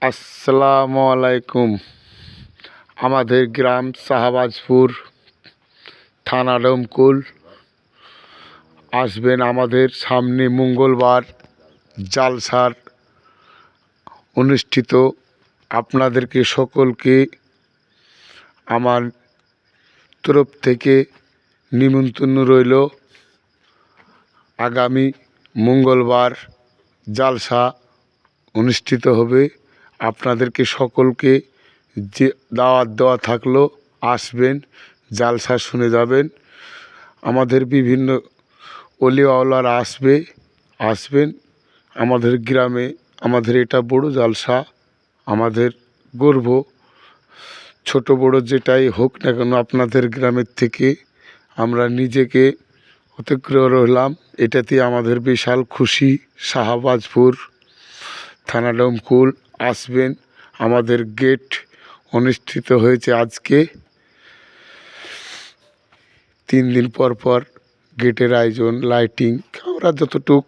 আসসালামু আলাইকুম। আমাদের গ্রাম শাহবাজপুর, থানা ডোমকুল। আসবেন আমাদের সামনে মঙ্গলবার জালসার অনুষ্ঠিত। আপনাদেরকে সকলকে আমার তরফ থেকে নিমন্ত্রণ রইল। আগামী মঙ্গলবার জালসা অনুষ্ঠিত হবে। আপনাদেরকে সকলকে যে দাওয়াত দেওয়া থাকলো, আসবেন, জালসা শুনে যাবেন। আমাদের বিভিন্ন অলিওয়ালারা আসবেন আমাদের গ্রামে। আমাদের এটা বড় জালসা, আমাদের গর্ব। ছোট বড় যেটাই হোক না কেন, আপনাদের গ্রামের থেকে আমরা নিজেকে অতিক্রম রইলাম, এটাতে আমাদের বিশাল খুশি। শাহবাজপুর, থানা ডোমকুল আসবেন। আমাদের গেট অনুষ্ঠিত হয়েছে আজকে। 3 দিন পর পর গেটের আয়োজন, লাইটিং। আমরা যতটুক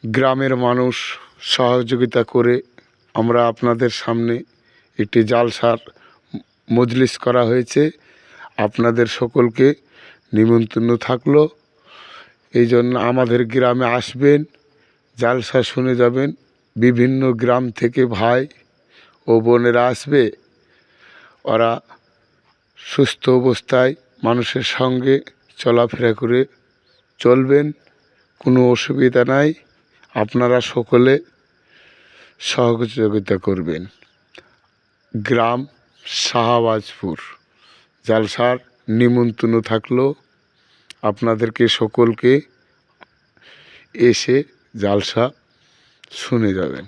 গ্রামের মানুষ সহযোগিতা করে আমরা আপনাদের সামনে একটি জালসার মজলিস করা হয়েছে। আপনাদের সকলকে নিমন্ত্রণ থাকলো। এই জন্য আমাদের গ্রামে আসবেন, জালসা শুনে যাবেন। বিভিন্ন গ্রাম থেকে ভাই ও বোনেরা আসবে। ওরা সুস্থ অবস্থায় মানুষের সঙ্গে চলাফেরা করে চলবেন, কোনো অসুবিধা নাই। আপনারা সকলে সহযোগিতা করবেন। গ্রাম শাহবাজপুর, জালসার নিমন্ত্রণ থাকলো। আপনাদেরকে সকলকে এসে জালসা শুনে যাবেন।